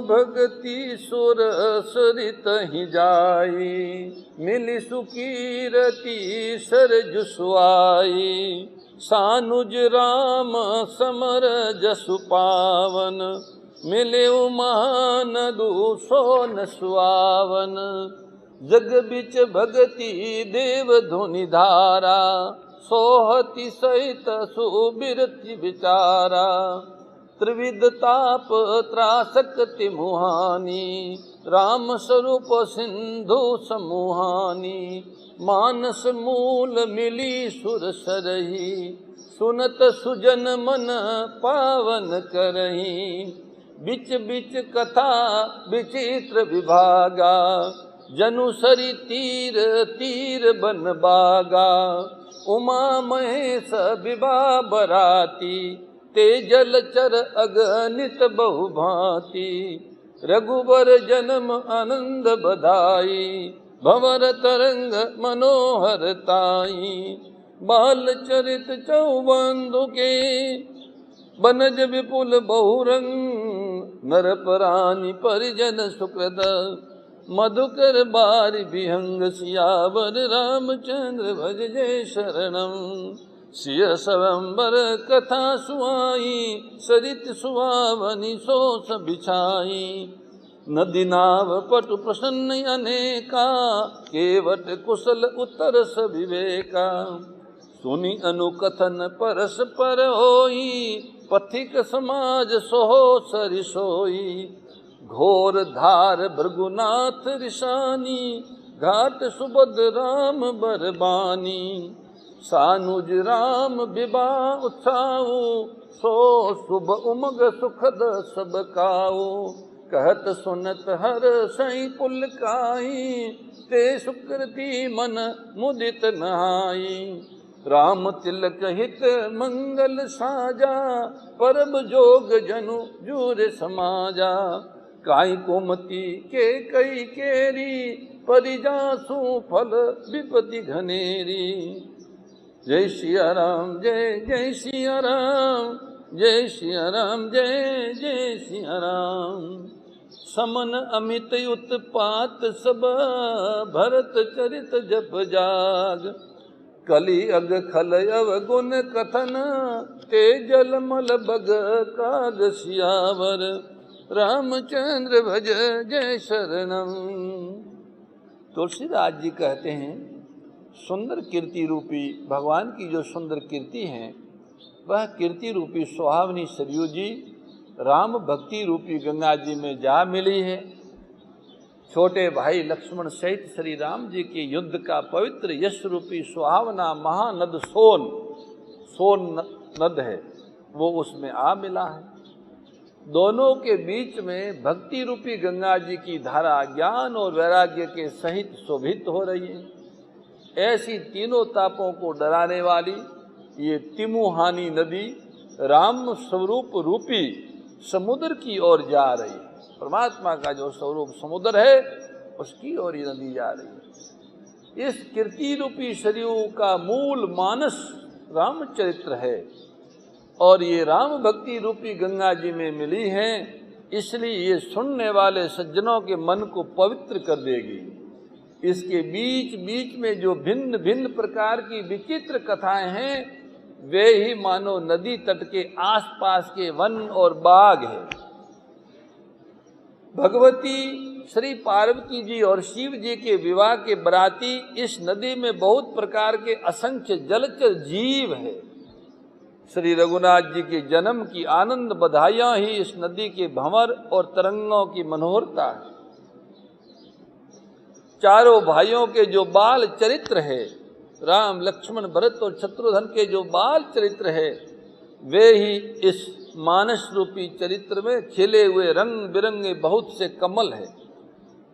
भगति सुर सरित ही जाई, मिली सुकीरति सरजु सुआई। सानुज राम समर जसु पावन, मिले महान दूसोन सुआवन। जग बिच भगति देव धुनि धारा, सोहति सहित सुबिरति विचारा। त्रिविध ताप त्रासकति मुहानी, राम स्वरूप सिंधु समूहानी। मानस मूल मिली सुर सरही, सुनत सुजन मन पावन करही। बिच बिच कथा विचित्र विभागा, जनु सरी तीर तीर बन बागा। उमा महेश विभा बराती, तेजल चर अगणित बहुभांति। रघुबर जन्म आनंद बधाई, भंवर तरंग मनोहर ताई। बाल चरित चौबंधु के, बनज विपुल बहुरंग। नर प्राणी परिजन सुकृत, मधुकर बारि विहंग। सियावर रामचंद्र भज जय शरणम। सिय स्वयंवर कथा सुहाई, सरित सुहावनी सोस बिछाई। नदी नाव पटु प्रसन्न अनेका, केवट कुशल उत्तर विवेका। सुनि अनुकथन परस पर होई, पथिक समाज सोहो सरि सोई। घोर धार भृगुनाथ ऋषानी, घाट सुभद्र राम बरबानी। सानुज राम विवाह उत्साहु, सो शुभ उमग सुखद सब काऊ। कहत सुनत हर सई पुलकाई, ते सुकृति मन मुदित नहाई। राम तिलक हित मंगल साजा, परब जोग जनु जूर समाजा। काई कुमति के कई केरी, परिजासु फल विपति घनेरी। जय सिया राम जय जय सिया राम, जय सिया राम जय जय सिया राम। समन अमित उत्पात सब, भरत चरित जप जाग। कलि अग खल अवगुण कथन, तेजल मल बग काग सियावर। रामचंद्र भज जय शरणम। तुलसीदास जी कहते हैं, सुंदर कीर्ति रूपी भगवान की जो सुंदर कीर्ति है, वह कीर्ति रूपी सुहावनी सरयू जी राम भक्ति रूपी गंगा जी में जा मिली है। छोटे भाई लक्ष्मण सहित श्री राम जी के युद्ध का पवित्र यश रूपी सुहावना महानद सोन नद है, वो उसमें आ मिला है। दोनों के बीच में भक्ति रूपी गंगा जी की धारा ज्ञान और वैराग्य के सहित शोभित हो रही है। ऐसी तीनों तापों को डराने वाली ये तिमुहानी नदी राम स्वरूप रूपी समुद्र की ओर जा रही है। परमात्मा का जो स्वरूप समुद्र है, उसकी ओर ये नदी जा रही है। इस कीर्ति रूपी सरयू का मूल मानस रामचरित्र है, और ये राम भक्ति रूपी गंगा जी में मिली है, इसलिए ये सुनने वाले सज्जनों के मन को पवित्र कर देगी। इसके बीच बीच में जो भिन्न भिन्न प्रकार की विचित्र कथाएं हैं, वे ही मानो नदी तट के आसपास के वन और बाग है। भगवती श्री पार्वती जी और शिव जी के विवाह के बराती इस नदी में बहुत प्रकार के असंख्य जलचर जीव है। श्री रघुनाथ जी के जन्म की आनंद बधाइयां ही इस नदी के भंवर और तरंगों की मनोहरता है। चारों भाइयों के जो बाल चरित्र है, राम लक्ष्मण भरत और शत्रुघ्न के जो बाल चरित्र है, वे ही इस मानस रूपी चरित्र में खिले हुए रंग बिरंगे बहुत से कमल है।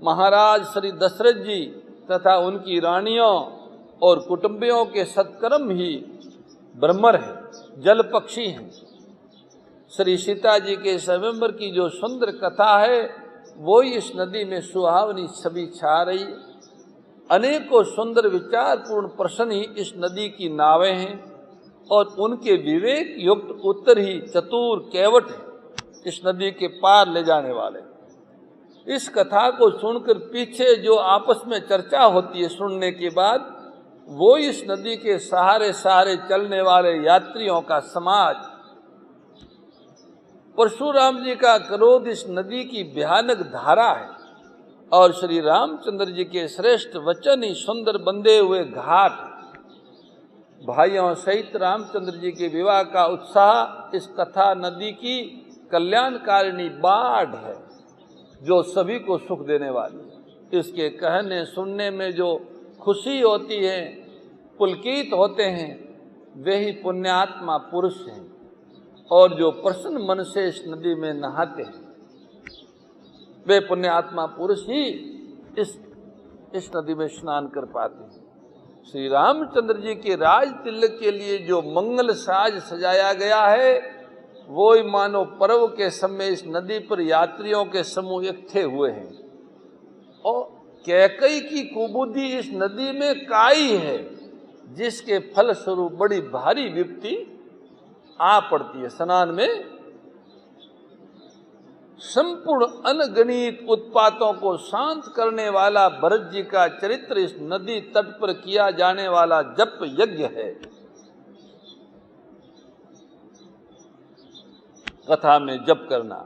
महाराज श्री दशरथ जी तथा उनकी रानियों और कुटुंबियों के सत्कर्म ही ब्रह्मर है, जल पक्षी हैं। श्री सीता जी के स्वयंवर की जो सुंदर कथा है, वो ही इस नदी में सुहावनी छवि छा रही है। अनेकों सुंदर विचारपूर्ण प्रश्न ही इस नदी की नावें हैं, और उनके विवेक युक्त उत्तर ही चतुर केवट है, इस नदी के पार ले जाने वाले। इस कथा को सुनकर पीछे जो आपस में चर्चा होती है सुनने के बाद, वो इस नदी के सहारे सहारे चलने वाले यात्रियों का समाज। परशुराम जी का क्रोध इस नदी की भयानक धारा है और श्री रामचंद्र जी के श्रेष्ठ वचन ही सुंदर बंधे हुए घाट। भाइयों सहित रामचंद्र जी के विवाह का उत्साह इस कथा नदी की कल्याणकारिणी बाढ़ है जो सभी को सुख देने वाली है। इसके कहने सुनने में जो खुशी होती है, पुलकित होते हैं, वे ही पुण्यात्मा पुरुष हैं और जो प्रसन्न मन से इस नदी में नहाते हैं, वे पुण्यात्मा पुरुष ही इस नदी में स्नान कर पाते हैं। श्री रामचंद्र जी के राज तिलक के लिए जो मंगल साज सजाया गया है, वो ही मानो पर्व के समय इस नदी पर यात्रियों के समूह इकट्ठे हुए हैं। और कैकई की कुबुद्धि इस नदी में काई है, जिसके फल स्वरूप बड़ी भारी विपत्ति आ पड़ती है। स्नान में संपूर्ण अनगणित उत्पातों को शांत करने वाला भरत जी का चरित्र इस नदी तट पर किया जाने वाला जप यज्ञ है। कथा में जप करना,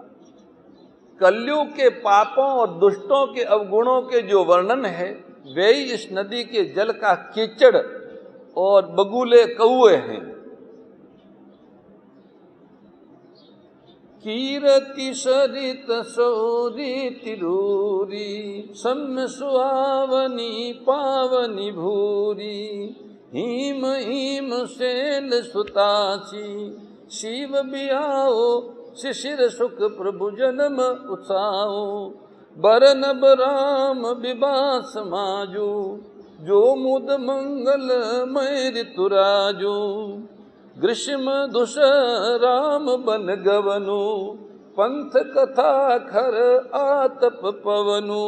कलयुग के पापों और दुष्टों के अवगुणों के जो वर्णन है, वे ही इस नदी के जल का कीचड़ और बगुले कौए हैं। कीरति सरित सौरी तिरूरी, सम्य सुहावनी पावनी भूरी, हिम हिम शैल सुतासी, शिव बियाओ शिशिर सुख प्रभु जन्म उत्साहो, बरनब राम विवाह समाजो, जो मुद मंगल मय ऋतुराजो, ग्रीष्म दुष राम बन गवनु, पंथ कथा खर आतप पवनु,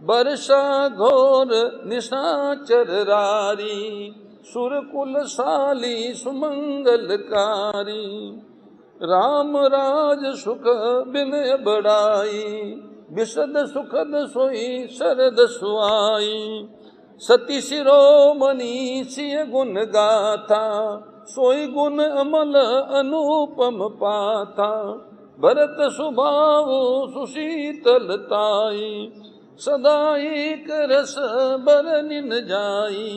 वर्षा घोर निशाचर रारी, सुरकुल साली सुमंगलकारी, राम राज सुख बिनय बड़ाई, विशद सुखद सोई शरद सुआई, सती शिरोमणि सिय गुण गाथा, सोई गुण अमल अनुपम पाथा, भरत सुभाव सुशीतलताई, सदा एक रस बरनिन जाई,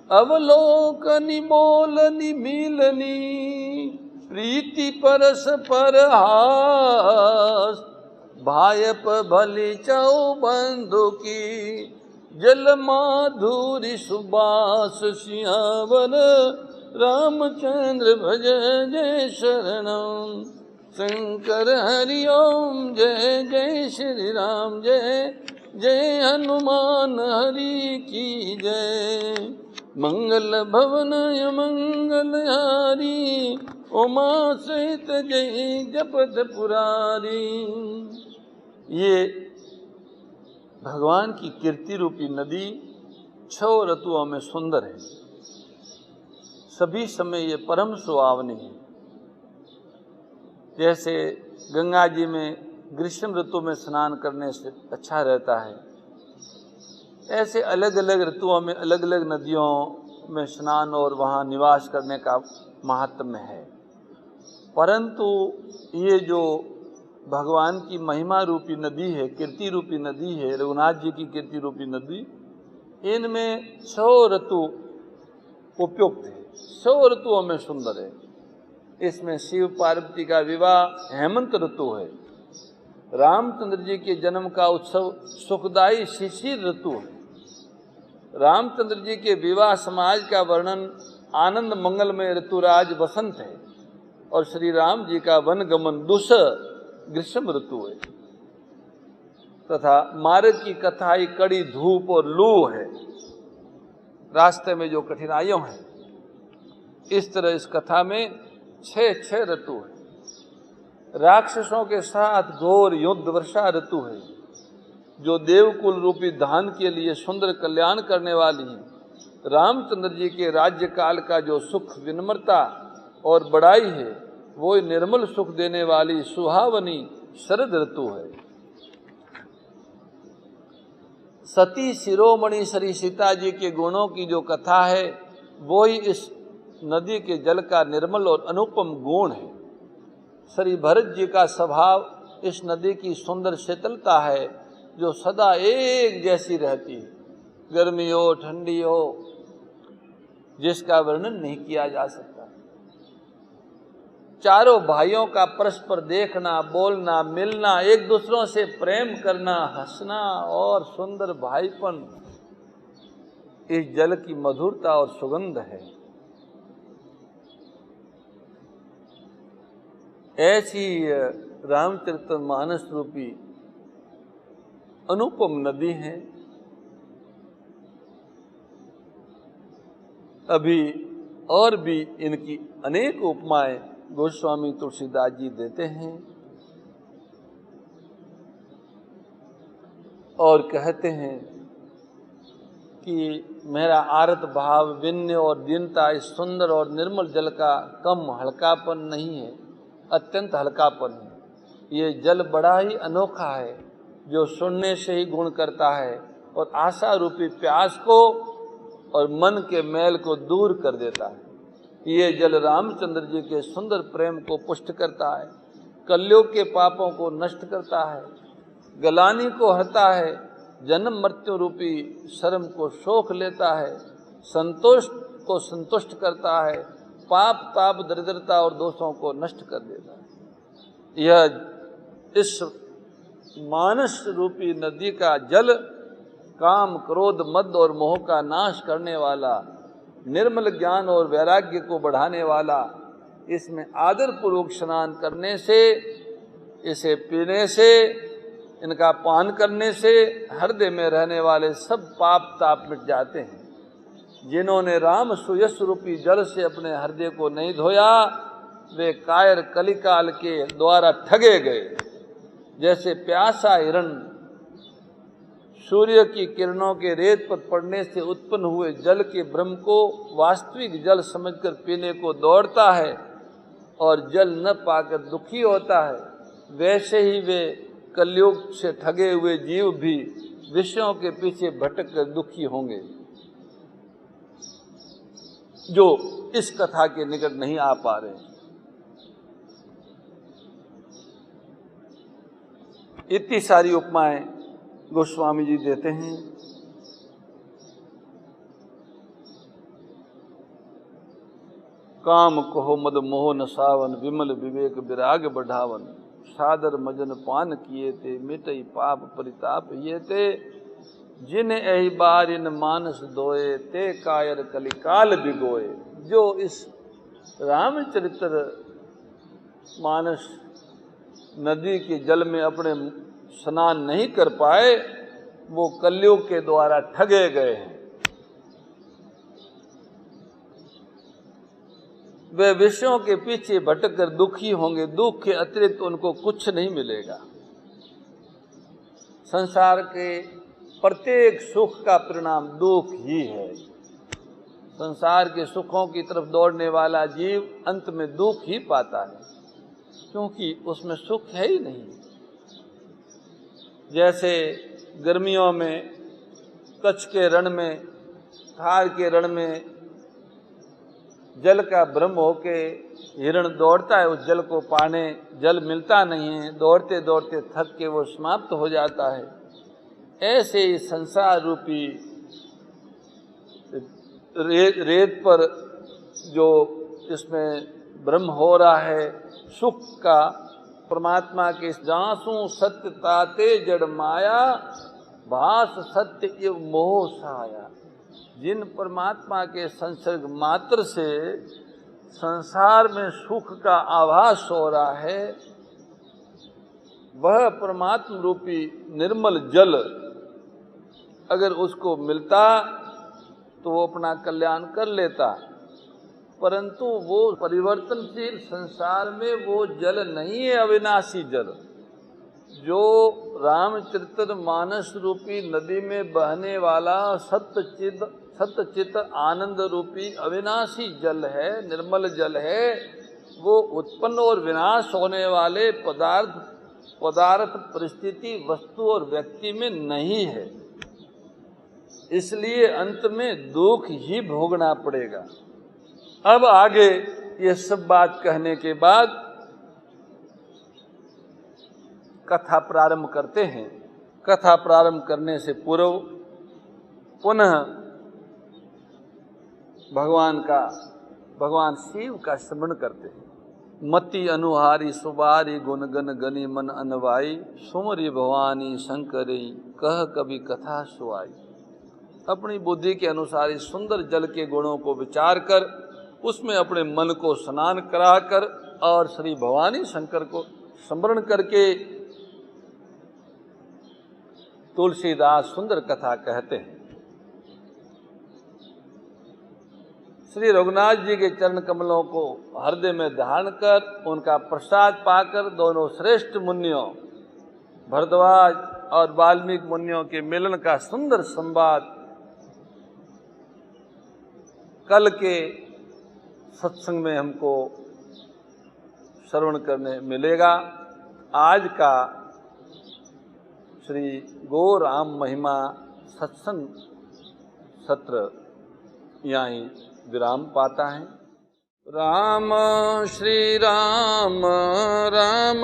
अवलोकनि बोलनि मिलनी, प्रीति परस पर हास, भायप भली चौ बंधु की, जल माधुरी सुबास सियावर, रामचंद्र भज जय शरणम, शंकर हरि ओम जय जय श्री राम, जय जय हनुमान हरि की जय, मंगल भवन मंगल हारी, उमा सहित जय जपत पुरारी। ये भगवान की कीर्ति रूपी नदी 6 ऋतुओं में सुंदर है, सभी समय ये परम सुहावनी है। जैसे गंगा जी में ग्रीष्म ऋतु में स्नान करने से अच्छा रहता है, ऐसे अलग अलग ऋतुओं में अलग अलग नदियों में स्नान और वहाँ निवास करने का महात्म्य है। परंतु ये जो भगवान की महिमा रूपी नदी है, कीर्ति रूपी नदी है, रघुनाथ जी की कीर्ति रूपी नदी, इनमें 6 ऋतु उपयुक्त है, 6 ऋतुओं में सुंदर है। इसमें शिव पार्वती का विवाह हेमंत ऋतु है, रामचंद्र जी के जन्म का उत्सव सुखदायी शिशिर ऋतु है, रामचंद्र जी के विवाह समाज का वर्णन आनंद मंगलमय ऋतुराज वसंत है, और श्री राम जी का वनगमन दुस्सह ग्रीष्म ऋतु है, तथा मार्ग की कथाई कड़ी धूप और लू है, रास्ते में जो कठिनाइयों हैं। इस तरह इस कथा में 6 ऋतु है। राक्षसों के साथ घोर युद्ध वर्षा ऋतु है, जो देवकुल रूपी धान के लिए सुंदर कल्याण करने वाली है। रामचंद्र जी के राज्य काल का जो सुख विनम्रता और बड़ाई है, वो निर्मल सुख देने वाली सुहावनी शरद ऋतु है। सती शिरोमणि श्री सीता जी के गुणों की जो कथा है वो ही इस नदी के जल का निर्मल और अनुपम गुण है। श्री भरत जी का स्वभाव इस नदी की सुंदर शीतलता है जो सदा एक जैसी रहती है, गर्मी हो ठंडी हो, जिसका वर्णन नहीं किया जा सकता। चारों भाइयों का परस्पर देखना, बोलना, मिलना, एक दूसरों से प्रेम करना, हंसना और सुंदर भाईपन, इस जल की मधुरता और सुगंध है। ऐसी रामचरितमानस रूपी अनुपम नदी है। अभी और भी इनकी अनेक उपमाएं गोस्वामी तुलसीदास जी देते हैं और कहते हैं कि मेरा आरत भाव, विनय और दीनता इस सुंदर और निर्मल जल का कम हल्कापन नहीं है, अत्यंत हल्कापन है। ये जल बड़ा ही अनोखा है जो सुनने से ही गुण करता है और आशा रूपी प्यास को और मन के मैल को दूर कर देता है। ये जल रामचंद्र जी के सुंदर प्रेम को पुष्ट करता है, कलयुग के पापों को नष्ट करता है, गलानी को हरता है, जन्म मृत्यु रूपी शर्म को सोख लेता है, संतोष को संतुष्ट करता है, पाप ताप दरिद्रता और दोषों को नष्ट कर देता है। यह इस मानस रूपी नदी का जल काम, क्रोध, मद और मोह का नाश करने वाला, निर्मल ज्ञान और वैराग्य को बढ़ाने वाला, इसमें आदर पूर्वक स्नान करने से, इसे पीने से, इनका पान करने से हृदय में रहने वाले सब पाप ताप मिट जाते हैं। जिन्होंने राम सुयस रूपी जल से अपने हृदय को नहीं धोया वे कायर कलिकाल के द्वारा ठगे गए। जैसे प्यासा हिरण सूर्य की किरणों के रेत पर पड़ने से उत्पन्न हुए जल के भ्रम को वास्तविक जल समझकर पीने को दौड़ता है और जल न पाकर दुखी होता है, वैसे ही वे कलयुग से ठगे हुए जीव भी विषयों के पीछे भटक कर दुखी होंगे, जो इस कथा के निकट नहीं आ पा रहे। इतनी सारी उपमाएं गोस्वामी जी देते हैं। काम कहो मद मोह नसावन, विमल विवेक विराग बढ़ावन, सादर मजन पान किए थे, मिटई पाप परिताप ये थे, जिन एहि बार इन मानस दोए, ते कायर कलिकाल बिगोए। जो इस रामचरित्र मानस नदी के जल में अपने स्नान नहीं कर पाए, वो कलयुग के द्वारा ठगे गए हैं। वे विषयों के पीछे भटक कर दुखी होंगे, दुख के अतिरिक्त उनको कुछ नहीं मिलेगा। संसार के प्रत्येक सुख का परिणाम दुख ही है। संसार के सुखों की तरफ दौड़ने वाला जीव अंत में दुख ही पाता है, क्योंकि उसमें सुख है ही नहीं। जैसे गर्मियों में कच्छ के रण में, थार के रण में जल का भ्रम होके हिरण दौड़ता है उस जल को पाने, जल मिलता नहीं है, दौड़ते दौड़ते थक के वो समाप्त हो जाता है। ऐसे ही संसार रूपी रेत पर जो इसमें भ्रम हो रहा है सुख का, परमात्मा के जांसू सत्य ताते जड़ माया, भास सत्य इव मोह साया। जिन परमात्मा के संसर्ग मात्र से संसार में सुख का आभास हो रहा है, वह परमात्मा रूपी निर्मल जल अगर उसको मिलता तो वो अपना कल्याण कर लेता, परंतु वो परिवर्तनशील संसार में वो जल नहीं है अविनाशी जल। जो रामचरित मानस रूपी नदी में बहने वाला सत्यचित आनंद रूपी अविनाशी जल है, निर्मल जल है, वो उत्पन्न और विनाश होने वाले पदार्थ परिस्थिति वस्तु और व्यक्ति में नहीं है। इसलिए अंत में दुख ही भोगना पड़ेगा। अब आगे ये सब बात कहने के बाद कथा प्रारंभ करते हैं। कथा प्रारंभ करने से पूर्व पुनः भगवान शिव का स्मरण करते हैं। मति अनुहारी सुबारी गुण गन गनी मन अनवाई, सुमरी भवानी शंकरी कह कभी कथा सुआई। अपनी बुद्धि के अनुसार इस सुंदर जल के गुणों को विचार कर उसमें अपने मन को स्नान कराकर और श्री भवानी शंकर को स्मरण करके तुलसीदास सुंदर कथा कहते हैं। श्री रघुनाथ जी के चरण कमलों को हृदय में धारण कर उनका प्रसाद पाकर दोनों श्रेष्ठ मुनियों भरद्वाज और वाल्मीकि मुनियों के मिलन का सुंदर संवाद कल के सत्संग में हमको श्रवण करने मिलेगा। आज का श्री गो राम महिमा सत्संग सत्र यहाँ विराम पाता है। राम श्री राम राम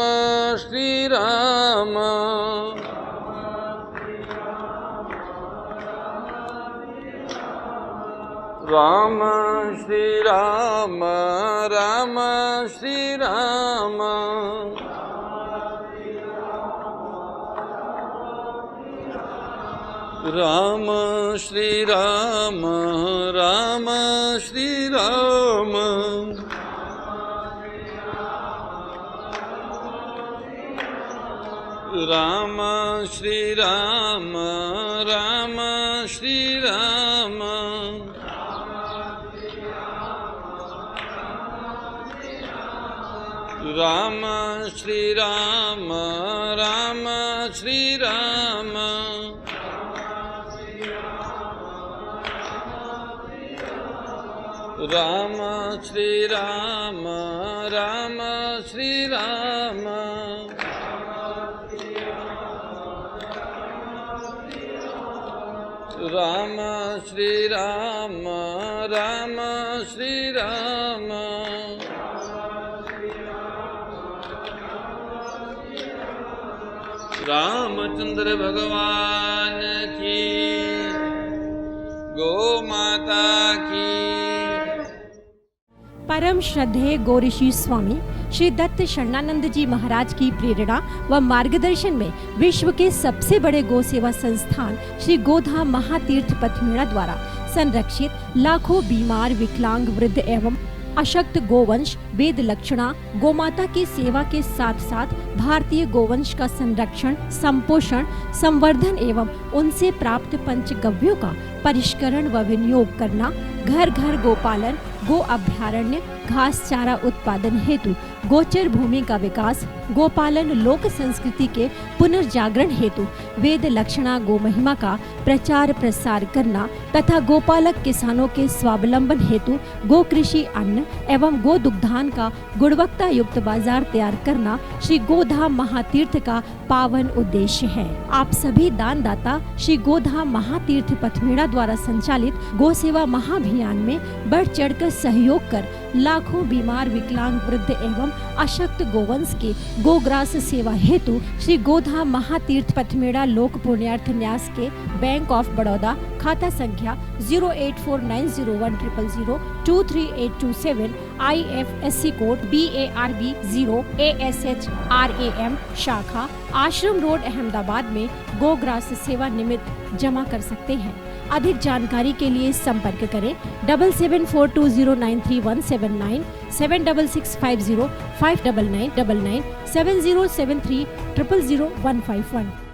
श्री राम राम श्री राम राम श्री राम राम श्री राम राम श्री राम राम श्री राम राम श्री राम राम श्री राम राम श्री राम राम श्री राम राम श्री राम राम श्री राम राम श्री राम रामचंद्र भगवान की, गो माता की। परम श्रद्धेय गो ऋषि स्वामी श्री दत्त शरणानंद जी महाराज की प्रेरणा व मार्गदर्शन में विश्व के सबसे बड़े गो सेवा संस्थान श्री गोधाम महातीर्थ पथमेड़ा द्वारा संरक्षित लाखों बीमार, विकलांग, वृद्ध एवं अशक्त गोवंश वेद लक्षणा गोमाता की सेवा के साथ साथ भारतीय गोवंश का संरक्षण, संपोषण, संवर्धन एवं उनसे प्राप्त पंचगव्यों का परिष्करण व विनियोग करना, घर घर गोपालन, गो अभ्यारण्य, घास चारा उत्पादन हेतु गोचर भूमि का विकास, गोपालन लोक संस्कृति के पुनर्जागरण हेतु वेद लक्षणा गो महिमा का प्रचार प्रसार करना तथा गोपालक किसानों के स्वावलंबन हेतु गो कृषि अन्न एवं गो दुग्धान का गुणवत्ता युक्त बाजार तैयार करना श्री गोधाम महातीर्थ का पावन उद्देश्य है। आप सभी दानदाता श्री गोधाम महातीर्थ पथमेड़ा द्वारा संचालित गो सेवा महाअभियान में बढ़ चढ़कर सहयोग कर लाखों बीमार, विकलांग, वृद्ध एवं अशक्त गोवंश के गोग्रास सेवा हेतु श्री गोधाम महातीर्थ पथमेड़ा लोक पुण्यार्थ न्यास के बैंक ऑफ बड़ौदा खाता संख्या 084901000238827 IFSC कोड BARB 0 ASHRAM शाखा आश्रम रोड अहमदाबाद में गोग्रास सेवा निमित्त जमा कर सकते हैं। अधिक जानकारी के लिए संपर्क करें 7742093179 7665059999 7073000151।